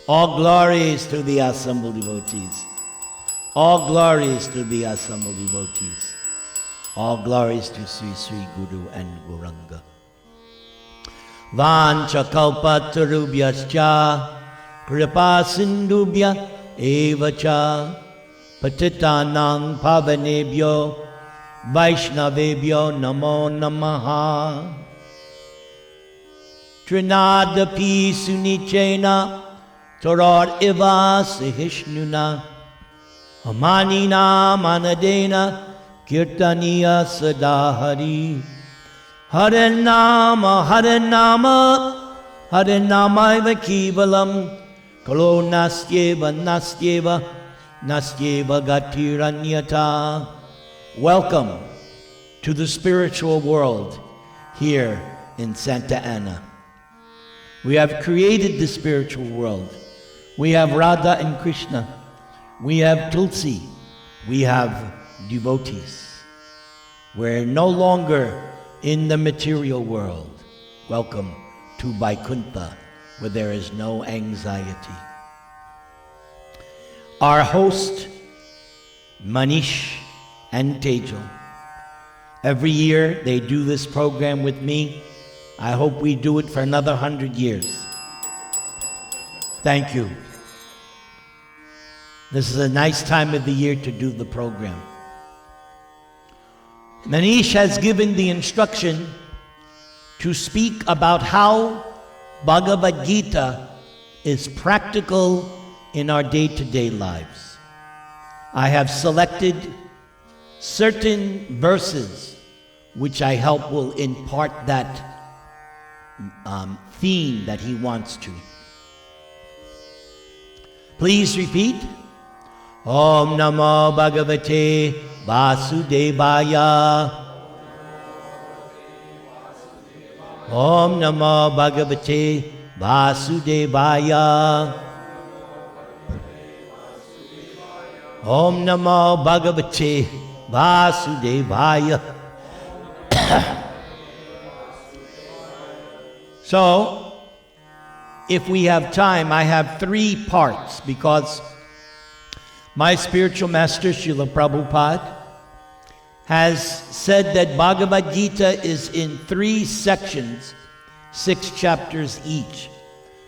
All glories to the assembled devotees. All glories to the assembled devotees. All glories to Sri Sri Guru and Gauranga. Vancha kalpatarubhyascha kripa sindubhya evacha patitanang pavanebhyo vaishnavebhyo namo namaha. Trinadapi sunichena torad iva sahishnuna amanina manadena kirtaniya sadahari. Hare Nama, Hare Nama, Hare Nama eva kevalam, kalo nastyeva, nastyeva, nastyeva gatiranyata. Welcome to the spiritual world here in Santa Ana. We have created the spiritual world. We have Radha and Krishna. We have Tulsi. We have devotees. We're no longer in the material world. Welcome to Vaikuntha, where there is no anxiety. Our host, Manish and Tejal, every year they do this program with me. I hope we do it for another 100 years. Thank you. This is a nice time of the year to do the program. Manish has given the instruction to speak about how Bhagavad-gita is practical in our day-to-day lives. I have selected certain verses which I hope will impart that theme that he wants to. Please repeat. Om Namo Bhagavate Vasudevaya. Om Namo Bhagavate Vasudevaya. Om Namo Bhagavate Vasudevaya. So, if we have time, I have 3 parts because my spiritual master, Srila Prabhupada, has said that Bhagavad-gita is in 3 sections, 6 chapters each.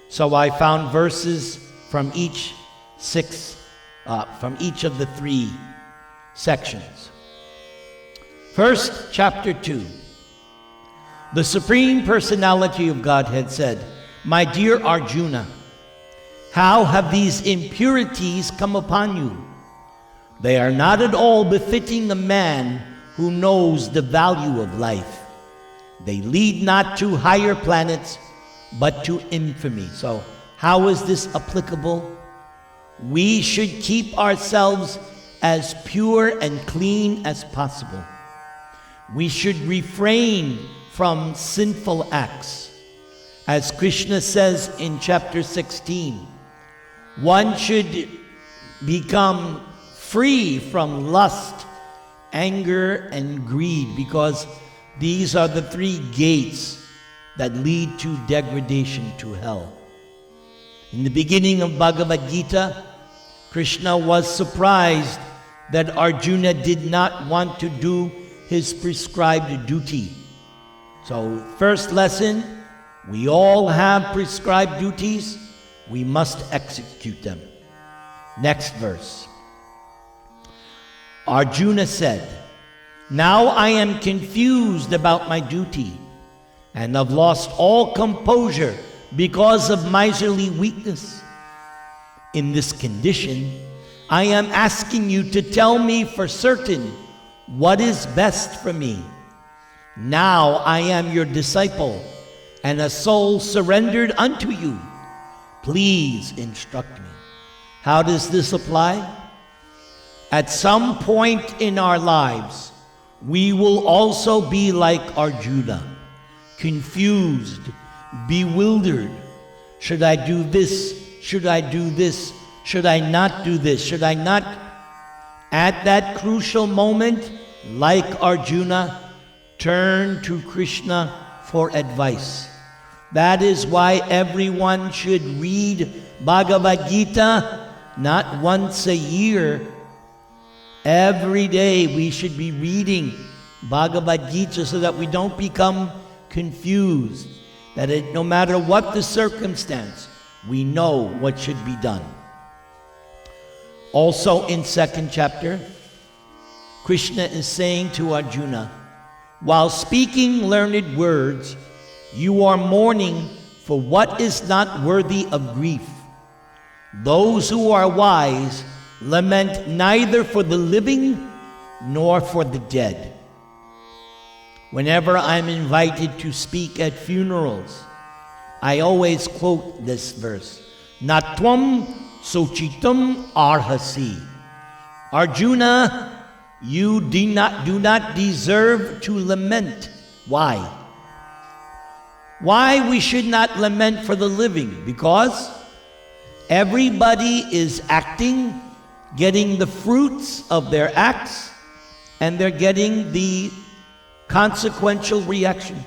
So I found verses from each of the 3 sections. First, chapter 2. The Supreme Personality of Godhead said, "My dear Arjuna, how have these impurities come upon you? They are not at all befitting a man who knows the value of life. They lead not to higher planets, but to infamy." So, how is this applicable? We should keep ourselves as pure and clean as possible. We should refrain from sinful acts. As Krishna says in chapter 16, one should become free from lust, anger, and greed, because these are the 3 gates that lead to degradation to hell. In the beginning of Bhagavad-gita, Krishna was surprised that Arjuna did not want to do his prescribed duty. So, first lesson, we all have prescribed duties. We must execute them. Next verse. Arjuna said, "Now I am confused about my duty and have lost all composure because of miserly weakness. In this condition, I am asking you to tell me for certain what is best for me. Now I am your disciple and a soul surrendered unto you. Please instruct me." How does this apply? At some point in our lives, we will also be like Arjuna, confused, bewildered. Should I do this? Should I do this? Should I not do this? Should I not? At that crucial moment, like Arjuna, turn to Krishna for advice. That is why everyone should read Bhagavad-gita not once a year. Every day we should be reading Bhagavad-gita so that we don't become confused. That no matter what the circumstance, we know what should be done. Also in second chapter, Krishna is saying to Arjuna, while speaking learned words, you are mourning for what is not worthy of grief. Those who are wise lament neither for the living nor for the dead. Whenever I'm invited to speak at funerals, I always quote this verse, Natvam sochitam arhasi. Arjuna, you do not deserve to lament. Why? Why we should not lament for the living? Because everybody is acting, getting the fruits of their acts, and they're getting the consequential reaction.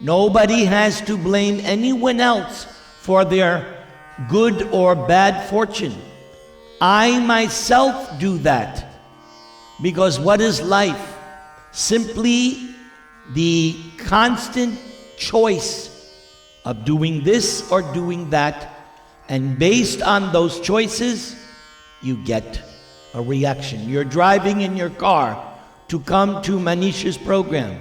Nobody has to blame anyone else for their good or bad fortune. I myself do that. Because what is life? Simply the constant choice of doing this or doing that, and based on those choices, you get a reaction. You're driving in your car to come to Manisha's program.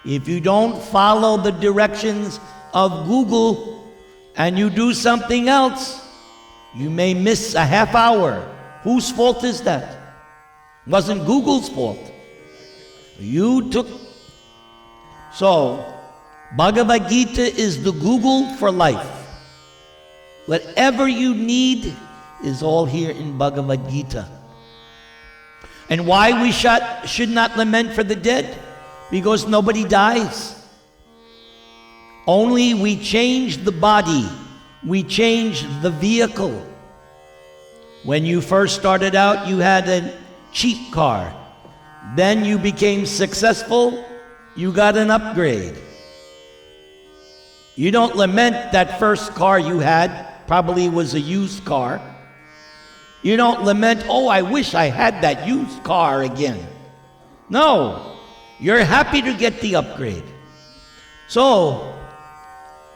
If you don't follow the directions of Google and you do something else, you may miss a half hour. Whose fault is that? It wasn't Google's fault. You took. So, Bhagavad Gita is the Google for life. Whatever you need is all here in Bhagavad Gita. And why we should not lament for the dead? Because nobody dies. Only we change the body. We change the vehicle. When you first started out, you had a cheap car. Then you became successful, you got an upgrade. You don't lament that first car you had, probably was a used car. You don't lament, oh, I wish I had that used car again. No, you're happy to get the upgrade. So,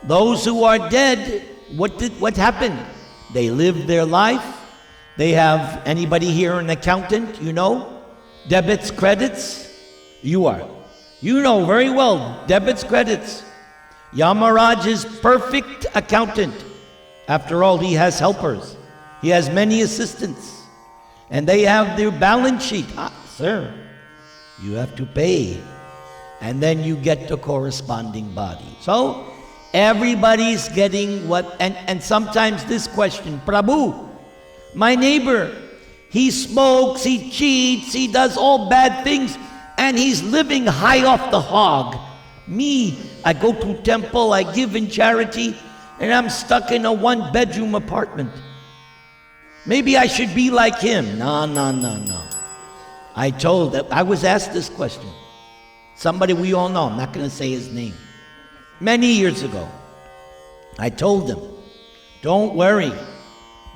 those who are dead, what happened? They lived their life. They have, anybody here an accountant, you know? Debits, credits? You are. You know very well, debits, credits. Yamaraj is perfect accountant. After all, he has helpers. He has many assistants. And they have their balance sheet. Sir, you have to pay. And then you get the corresponding body. So, everybody's getting what, and sometimes this question, Prabhu, my neighbor, he smokes, he cheats, he does all bad things, and he's living high off the hog. Me, I go to temple, I give in charity, and I'm stuck in a one-bedroom apartment. Maybe I should be like him. No. I was asked this question. Somebody we all know, I'm not going to say his name. Many years ago, I told him, don't worry.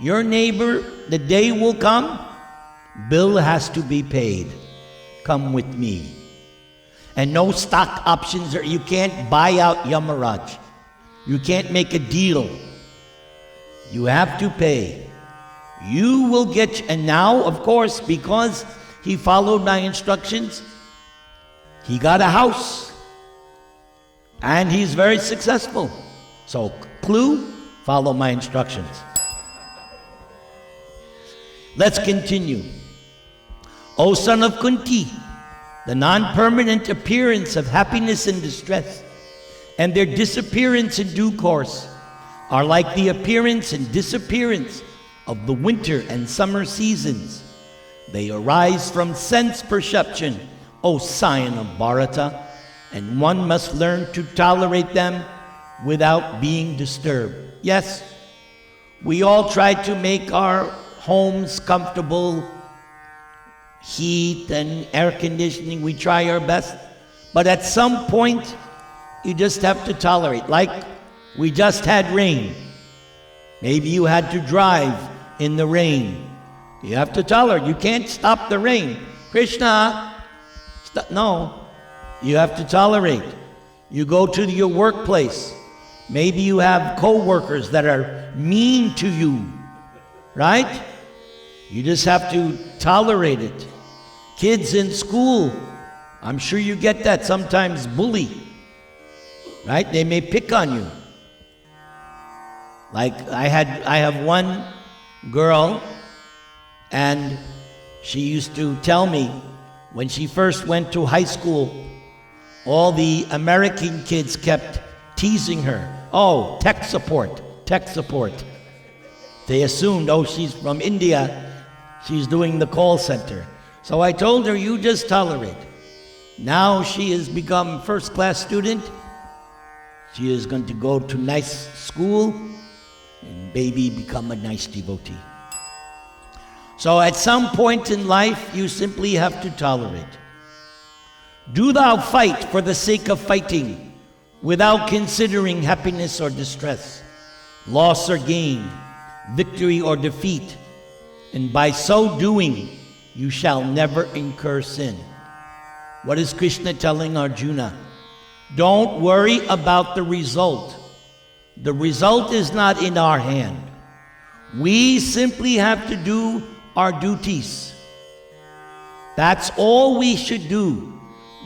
Your neighbor, the day will come, bill has to be paid. Come with me. And no stock options, you can't buy out Yamaraj. You can't make a deal. You have to pay. You will get, and now, of course, because he followed my instructions, he got a house. And he's very successful. So, clue, follow my instructions. Let's continue. O son of Kunti, the non-permanent appearance of happiness and distress, and their disappearance in due course, are like the appearance and disappearance of the winter and summer seasons. They arise from sense perception, O scion of Bharata, and one must learn to tolerate them without being disturbed. Yes, we all try to make our homes comfortable, heat and air conditioning, we try our best. But at some point, You just have to tolerate. Like we just had rain. Maybe you had to drive in the rain. You have to tolerate. You can't stop the rain. Krishna, no. You have to tolerate. You go to your workplace. Maybe you have co-workers that are mean to you, right? You just have to tolerate it. Kids in school, I'm sure you get that, sometimes bully, right? They may pick on you. Like I have one girl, and she used to tell me when she first went to high school, all the American kids kept teasing her. Oh, tech support. They assumed, oh, she's from India. She's doing the call center. So I told her, you just tolerate. Now she has become first-class student. She is going to go to nice school and maybe become a nice devotee. So at some point in life, you simply have to tolerate. Do thou fight for the sake of fighting, without considering happiness or distress, loss or gain, victory or defeat, and by so doing, you shall never incur sin. What is Krishna telling Arjuna? Don't worry about the result. The result is not in our hand. We simply have to do our duties. That's all we should do.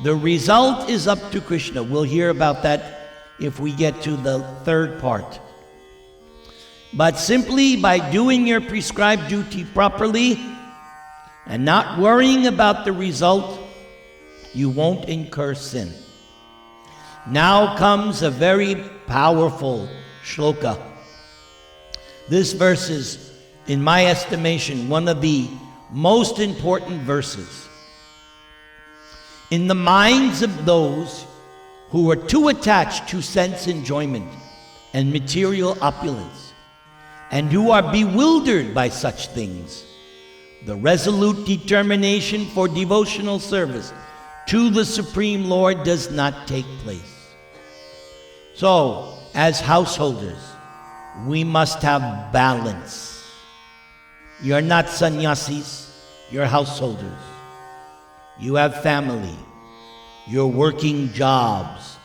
The result is up to Krishna. We'll hear about that if we get to the third part. But simply by doing your prescribed duty properly and not worrying about the result, you won't incur sin. Now comes a very powerful shloka. This verse is, in my estimation, one of the most important verses. In the minds of those who are too attached to sense enjoyment and material opulence, and who are bewildered by such things, the resolute determination for devotional service to the Supreme Lord does not take place. So, as householders, we must have balance. You're not sannyasis, you're householders. You have family, you're working jobs,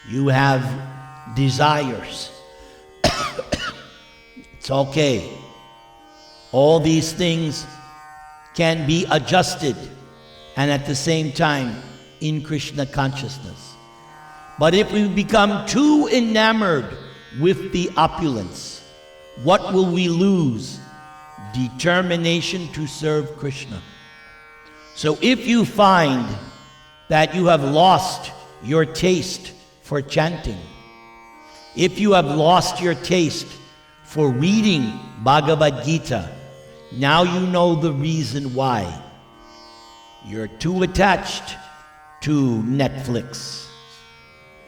you have desires. It's okay. All these things can be adjusted and at the same time in Krishna consciousness. But if we become too enamored with the opulence, what will we lose? Determination to serve Krishna. So if you find that you have lost your taste for chanting, if you have lost your taste for reading Bhagavad-gita, now you know the reason why. You're too attached to Netflix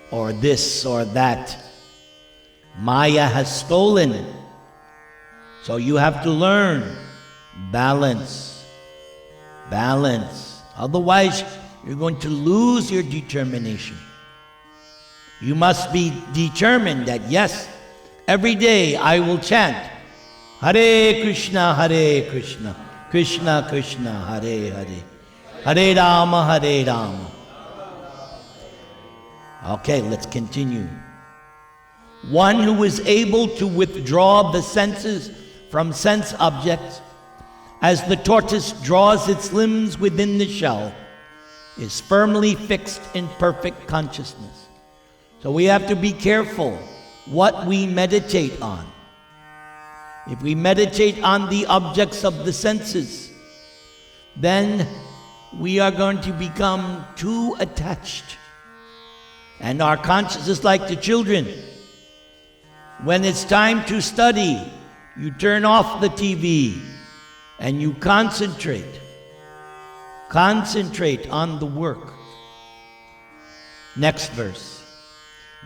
or this or that. Maya has stolen. So you have to learn balance. Balance. Otherwise, you're going to lose your determination. You must be determined that, yes, every day I will chant Hare Krishna, Krishna Krishna, Hare Hare, Hare Rama, Hare Rama. Okay, let's continue. One who is able to withdraw the senses from sense objects, as the tortoise draws its limbs within the shell, is firmly fixed in perfect consciousness. So we have to be careful what we meditate on. If we meditate on the objects of the senses, then we are going to become too attached. And our consciousness is like the children. When it's time to study, you turn off the TV and you concentrate. Concentrate on the work. Next verse.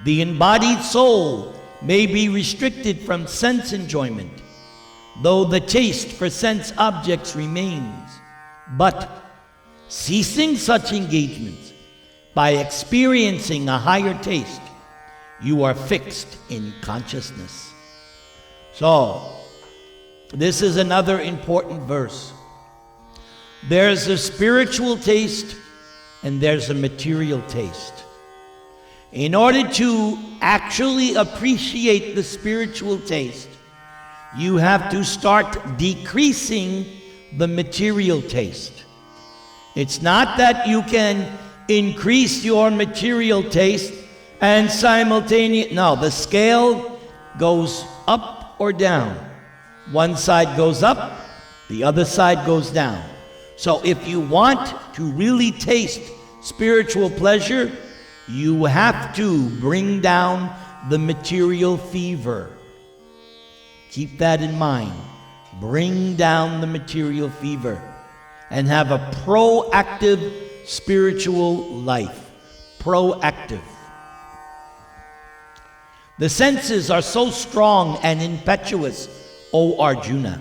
The embodied soul may be restricted from sense enjoyment, though the taste for sense objects remains. But ceasing such engagements by experiencing a higher taste, you are fixed in consciousness. So, this is another important verse. There's a spiritual taste and there's a material taste. In order to actually appreciate the spiritual taste, you have to start decreasing the material taste. It's not that you can increase your material taste and simultaneously, no, the scale goes up or down. One side goes up, the other side goes down. So if you want to really taste spiritual pleasure, you have to bring down the material fever. Keep that in mind. Bring down the material fever and have a proactive spiritual life. Proactive. The senses are so strong and impetuous, O Arjuna,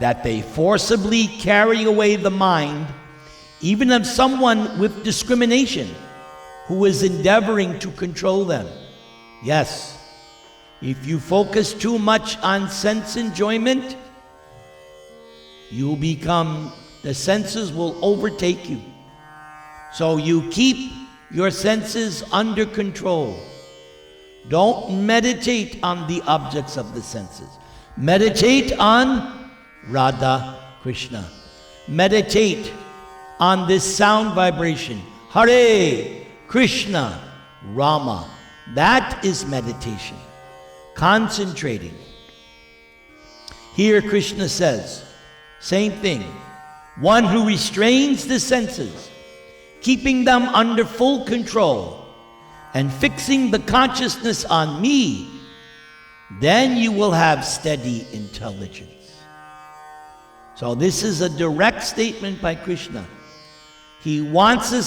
that they forcibly carry away the mind, even of someone with discrimination, who is endeavoring to control them. Yes, if you focus too much on sense enjoyment, the senses will overtake you. So you keep your senses under control. Don't meditate on the objects of the senses. Meditate on Radha Krishna. Meditate on this sound vibration. Hare Krishna Rama. That is meditation. Concentrating. Here Krishna says, same thing. One who restrains the senses, keeping them under full control, and fixing the consciousness on me, then you will have steady intelligence. So this is a direct statement by Krishna. He wants us